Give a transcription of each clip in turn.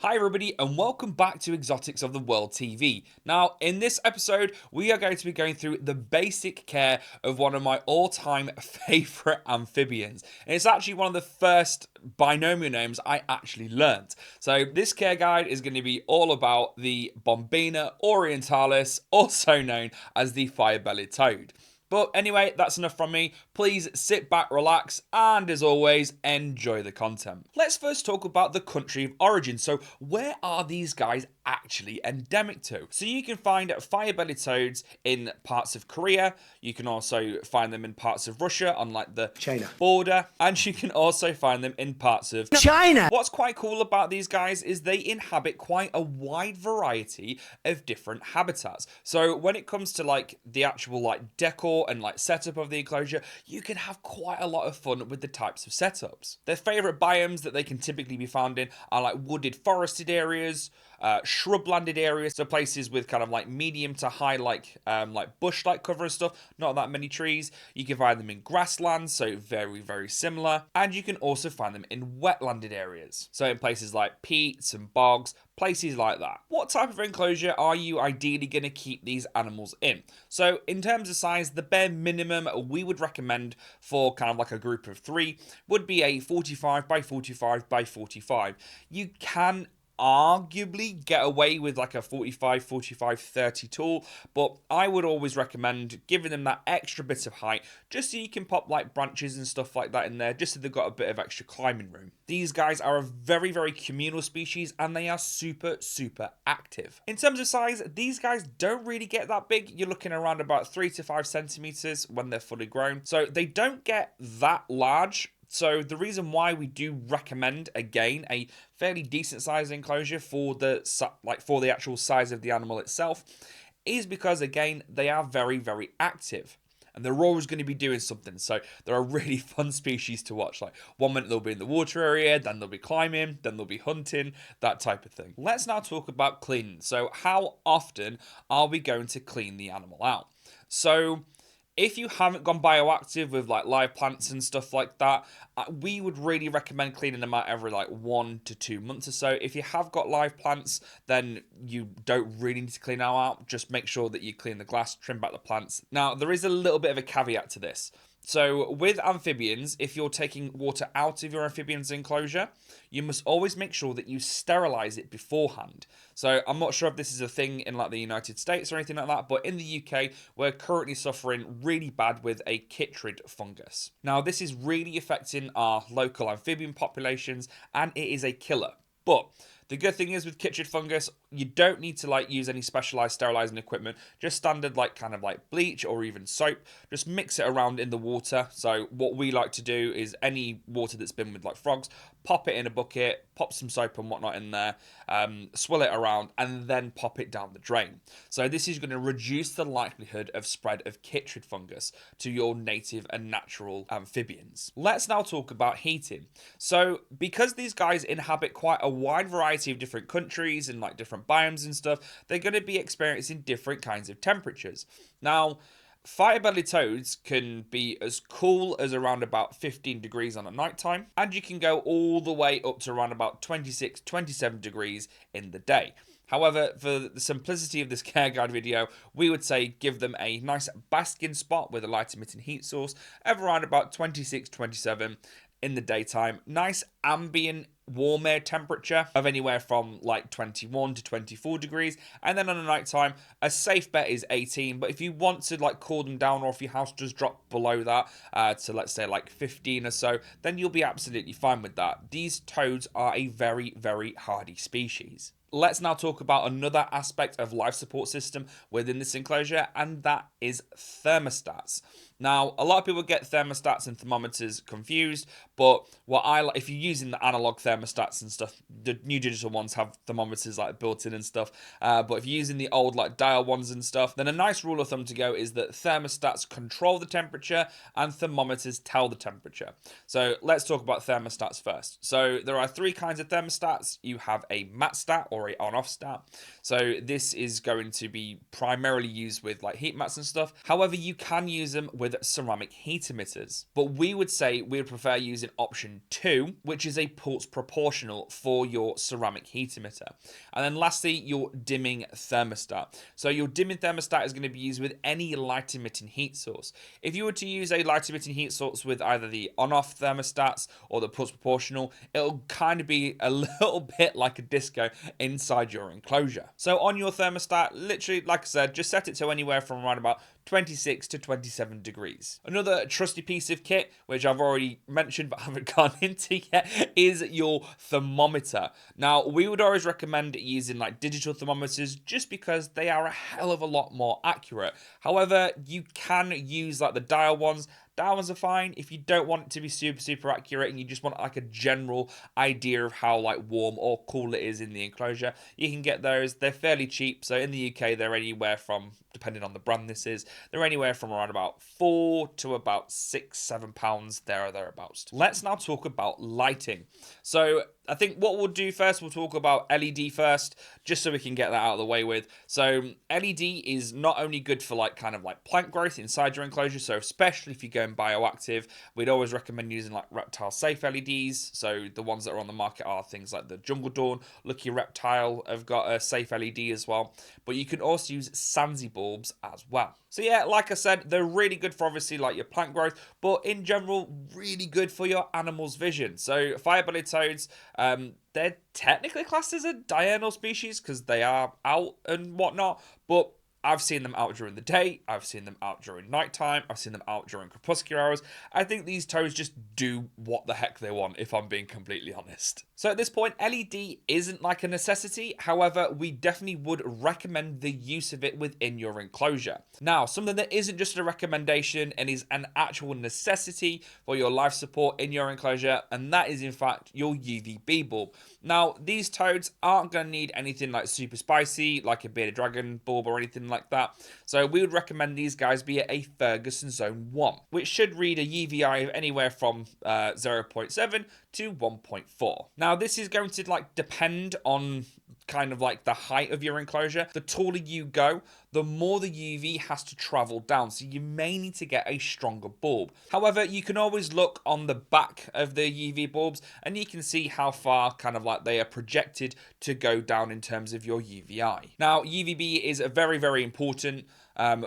Hi everybody and welcome back to Exotics of the World TV. Now in this episode we are going to be going through the basic care of one of my all-time favourite amphibians, and it's actually one of the first binomial names I actually learnt. So this care guide is going to be all about the Bombina orientalis, also known as the Fire Bellied Toad. But anyway, that's enough from me. Please sit back, relax, and as always, enjoy the content. Let's first talk about the country of origin. So where are these guys actually endemic to? So you can find fire-bellied toads in parts of Korea. You can also find them in parts of Russia on like the China border. And you can also find them in parts of China. What's quite cool about these guys is they inhabit quite a wide variety of different habitats. So when it comes to like the actual like decor and like setup of the enclosure, you can have quite a lot of fun with the types of setups. Their favorite biomes that they can typically be found in are like wooded forested areas, shrub-landed areas, so places with kind of like medium to high like bush-like cover and stuff, not that many trees. You can find them in grasslands, so very similar, and you can also find them in wetlanded areas, so in places like peats and bogs, places like that. What type of enclosure are you ideally going to keep these animals in? So in terms of size, the bare minimum we would recommend for kind of like a group of 3 would be a 45 by 45 by 45. You can arguably get away with like a 45, 30 tall, but I would always recommend giving them that extra bit of height just so you can pop like branches and stuff like that in there, just so they've got a bit of extra climbing room. These guys are a very communal species and they are super active. In terms of size, these guys don't really get that big. You're looking around about 3 to 5 centimeters when they're fully grown, so they don't get that large. So the reason why we do recommend, again, a fairly decent sized enclosure for the actual size of the animal itself is because, again, they are very active. And they're always going to be doing something. So they're a really fun species to watch. Like 1 minute they'll be in the water area, then they'll be climbing, then they'll be hunting, that type of thing. Let's now talk about cleaning. So how often are we going to clean the animal out? So if you haven't gone bioactive with like live plants and stuff like that, we would really recommend cleaning them out every like 1 to 2 months or so. If you have got live plants, then you don't really need to clean them out. Just make sure that you clean the glass, trim back the plants. Now, there is a little bit of a caveat to this. So with amphibians, if you're taking water out of your amphibian's enclosure, you must always make sure that you sterilize it beforehand. So I'm not sure if this is a thing in like the United States or anything like that, but in the UK, we're currently suffering really bad with a chytrid fungus. Now, this is really affecting our local amphibian populations and it is a killer. But the good thing is with chytrid fungus, you don't need to like use any specialized sterilizing equipment, just standard like kind of like bleach or even soap. Just mix it around in the water. So what we like to do is any water that's been with like frogs, pop it in a bucket, pop some soap and whatnot in there, swill it around and then pop it down the drain. So this is going to reduce the likelihood of spread of chytrid fungus to your native and natural amphibians. Let's now talk about heating. So because these guys inhabit quite a wide variety of different countries and like different biomes and stuff, they're going to be experiencing different kinds of temperatures. Now, fire-bellied toads can be as cool as around about 15 degrees on a nighttime, and you can go all the way up to around about 26, 27 degrees in the day. However, for the simplicity of this care guide video, we would say give them a nice basking spot with a light emitting heat source of around about 26, 27 in the daytime. Nice ambient warm air temperature of anywhere from like 21 to 24 degrees, and then on the night time a safe bet is 18. But if you want to like cool them down, or if your house does drop below that to let's say like 15 or so, then you'll be absolutely fine with that. These toads are a very hardy species. Let's now talk about another aspect of life support system within this enclosure, and that is thermostats. Now, a lot of people get thermostats and thermometers confused, but if you're using the analog thermostats and stuff, the new digital ones have thermometers like built in and stuff. But if you're using the old like dial ones and stuff, then a nice rule of thumb to go is that thermostats control the temperature and thermometers tell the temperature. So let's talk about thermostats first. So there are 3 kinds of thermostats. You have a mat stat or for a on-off stat. So this is going to be primarily used with like heat mats and stuff. However, you can use them with ceramic heat emitters. But we would say we would prefer using option 2, which is a pulse proportional for your ceramic heat emitter. And then lastly, your dimming thermostat. So your dimming thermostat is going to be used with any light emitting heat source. If you were to use a light emitting heat source with either the on-off thermostats or the pulse proportional, it'll kind of be a little bit like a disco inside your enclosure. So on your thermostat, literally, like I said, just set it to anywhere from around about 26 to 27 degrees. Another trusty piece of kit, which I've already mentioned but haven't gone into yet, is your thermometer. Now, we would always recommend using like digital thermometers just because they are a hell of a lot more accurate. However, you can use like the dial ones. Dial ones are fine if you don't want it to be super accurate and you just want like a general idea of how like warm or cool it is in the enclosure. You can get those. They're fairly cheap. So in the UK, they're anywhere from, depending on the brand this is, they're anywhere from around about £4 to about £6-7 there or thereabouts. Let's now talk about lighting. So I think what we'll do first, we'll talk about LED first, just so we can get that out of the way with. So LED is not only good for like kind of like plant growth inside your enclosure, so especially if you're going bioactive, we'd always recommend using like reptile safe LEDs. So the ones that are on the market are things like the Jungle Dawn, Lucky Reptile have got a safe LED as well. But you can also use Sansi bulbs as well. So yeah, like I said, they're really good for obviously like your plant growth, but in general, really good for your animal's vision. So Fire Bellied Toads, they're technically classed as a diurnal species because they are out and whatnot, but I've seen them out during the day, I've seen them out during nighttime, I've seen them out during crepuscular hours. I think these toads just do what the heck they want, if I'm being completely honest. So at this point, LED isn't like a necessity. However, we definitely would recommend the use of it within your enclosure. Now, something that isn't just a recommendation and is an actual necessity for your life support in your enclosure, and that is in fact your UVB bulb. Now, these toads aren't going to need anything like super spicy, like a bearded dragon bulb or anything like that. So we would recommend these guys be at a Ferguson Zone 1, which should read a UVI of anywhere from 0.7 to 1.4. Now, this is going to like depend on kind of like the height of your enclosure. The taller you go, the more the UV has to travel down, so you may need to get a stronger bulb. However, you can always look on the back of the UV bulbs and you can see how far kind of like they are projected to go down in terms of your UVI. Now, UVB is a very important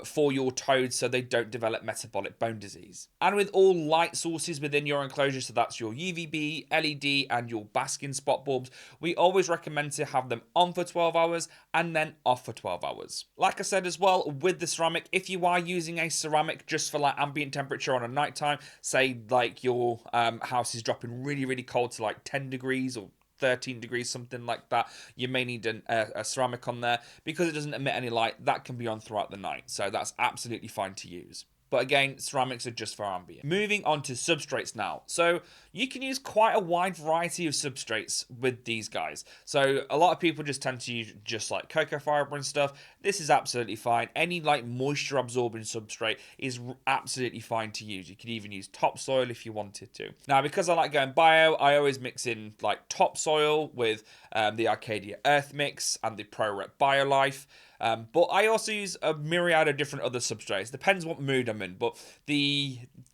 for your toads so they don't develop metabolic bone disease. And with all light sources within your enclosure, so that's your UVB, LED, and your basking spot bulbs, we always recommend to have them on for 12 hours and then off for 12 hours. Like I said as well, with the ceramic, if you are using a ceramic just for like ambient temperature on a nighttime, say like your house is dropping really cold to like 10 degrees or 13 degrees, something like that, you may need a ceramic on there. Because it doesn't emit any light, that can be on throughout the night, so that's absolutely fine to use. But again, ceramics are just for ambient. Moving on to substrates now. So you can use quite a wide variety of substrates with these guys. So a lot of people just tend to use just like cocoa fiber and stuff. This is absolutely fine. Any like moisture absorbing substrate is absolutely fine to use. You could even use topsoil if you wanted to. Now, because I like going bio, I always mix in like topsoil with the Arcadia Earth Mix and the ProRep BioLife. But I also use a myriad of different other substrates. Depends what mood I'm in. But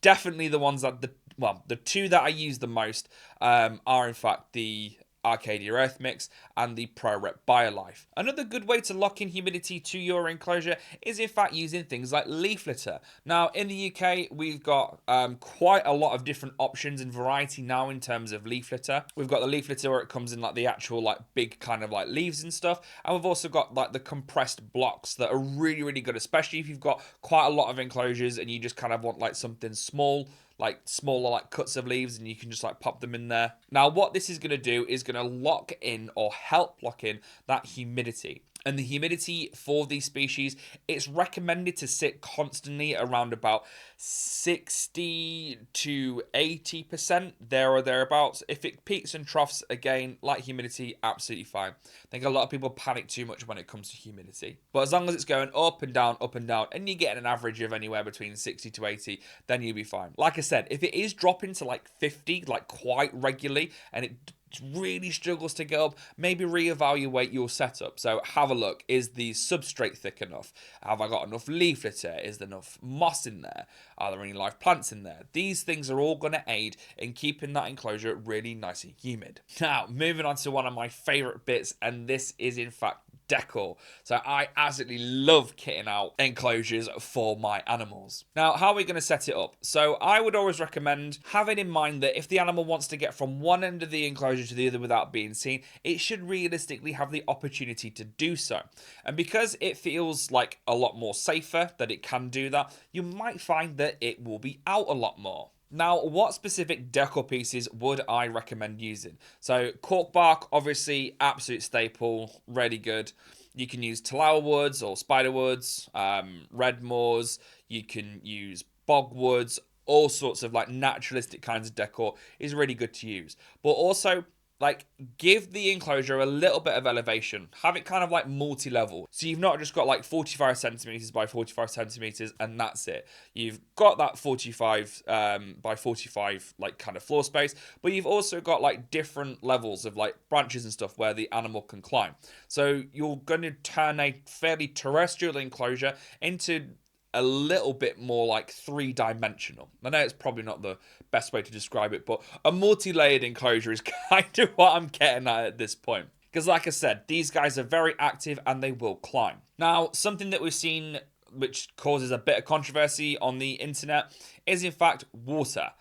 definitely the ones that the two that I use the most are in fact the Arcadia Earth Mix and the ProRep BioLife. Another good way to lock in humidity to your enclosure is in fact using things like leaf litter. Now in the UK we've got quite a lot of different options and variety now in terms of leaf litter. We've got the leaf litter where it comes in like the actual like big kind of like leaves and stuff, and we've also got like the compressed blocks that are really good, especially if you've got quite a lot of enclosures and you just kind of want like something small, like smaller like cuts of leaves, and you can just like pop them in there. Now what this is going to do is going to lock in or help lock in that humidity. And the humidity for these species, it's recommended to sit constantly around about 60 to 80% there or thereabouts. If it peaks and troughs, again, like humidity, absolutely fine. I think a lot of people panic too much when it comes to humidity. But as long as it's going up and down, and you get an average of anywhere between 60 to 80, then you'll be fine. Like I said, if it is dropping to like 50, like quite regularly, and it really struggles to get up, maybe reevaluate your setup. So have a look. Is the substrate thick enough? Have I got enough leaf litter? Is there enough moss in there? Are there any live plants in there? These things are all going to aid in keeping that enclosure really nice and humid. Now, moving on to one of my favorite bits, and this is in fact decor. So I absolutely love kitting out enclosures for my animals. Now, how are we going to set it up? So I would always recommend having in mind that if the animal wants to get from one end of the enclosure to the other without being seen, it should realistically have the opportunity to do so. And because it feels like a lot more safer that it can do that, you might find that it will be out a lot more. Now, what specific decor pieces would I recommend using? So, cork bark, obviously, absolute staple, really good. You can use tallow woods or spider woods, red moors. You can use bogwoods. All sorts of like naturalistic kinds of decor is really good to use. But also, like, give the enclosure a little bit of elevation. Have it kind of like multi-level. So you've not just got like 45 centimeters by 45 centimeters and that's it. You've got that 45 by 45 like kind of floor space, but you've also got like different levels of like branches and stuff where the animal can climb. So you're going to turn a fairly terrestrial enclosure into a little bit more like three-dimensional. I know it's probably not the best way to describe it, but a multi-layered enclosure is kind of what I'm getting at this point. Because like I said, these guys are very active and they will climb. Now, something that we've seen which causes a bit of controversy on the internet is in fact water.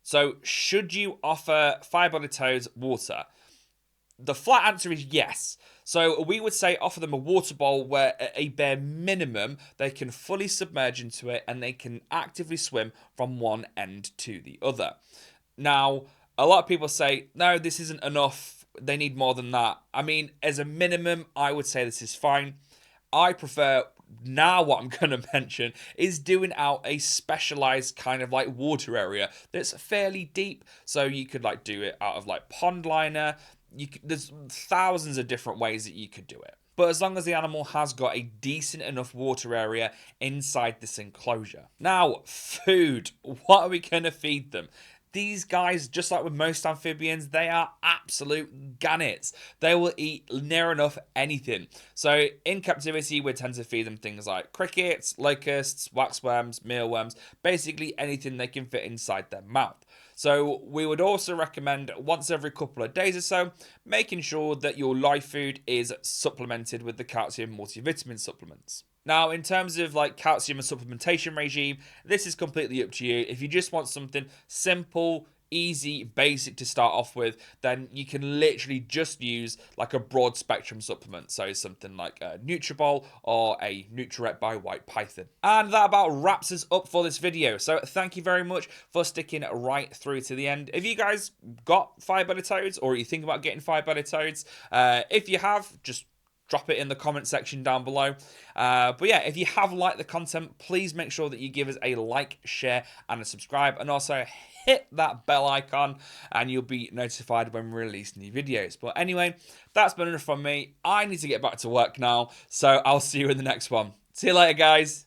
So should you offer Fire Bellied Toads water? The flat answer is yes. So we would say offer them a water bowl where at a bare minimum they can fully submerge into it and they can actively swim from one end to the other. Now, a lot of people say, no, this isn't enough. They need more than that. I mean, as a minimum, I would say this is fine. I prefer, now what I'm going to mention is doing out a specialized kind of like water area that's fairly deep. So you could like do it out of like pond liner. There's thousands of different ways that you could do it. But as long as the animal has got a decent enough water area inside this enclosure. Now, food. What are we going to feed them? These guys, just like with most amphibians, they are absolute gannets. They will eat near enough anything. So in captivity, we tend to feed them things like crickets, locusts, waxworms, mealworms, basically anything they can fit inside their mouth. So we would also recommend once every couple of days or so, making sure that your live food is supplemented with the calcium multivitamin supplements. Now, in terms of like calcium and supplementation regime, this is completely up to you. If you just want something simple, easy, basic to start off with, then you can literally just use like a broad spectrum supplement. So something like a Nutribol or a Nutrirett by White Python. And that about wraps us up for this video. So thank you very much for sticking right through to the end. If you guys got Fire Bellied Toads or you think about getting Fire Bellied Toads, if you have, just drop it in the comment section down below. But yeah, if you have liked the content, please make sure that you give us a like, share, and a subscribe. And also hit that bell icon and you'll be notified when we release new videos. But anyway, that's been enough from me. I need to get back to work now. So I'll see you in the next one. See you later, guys.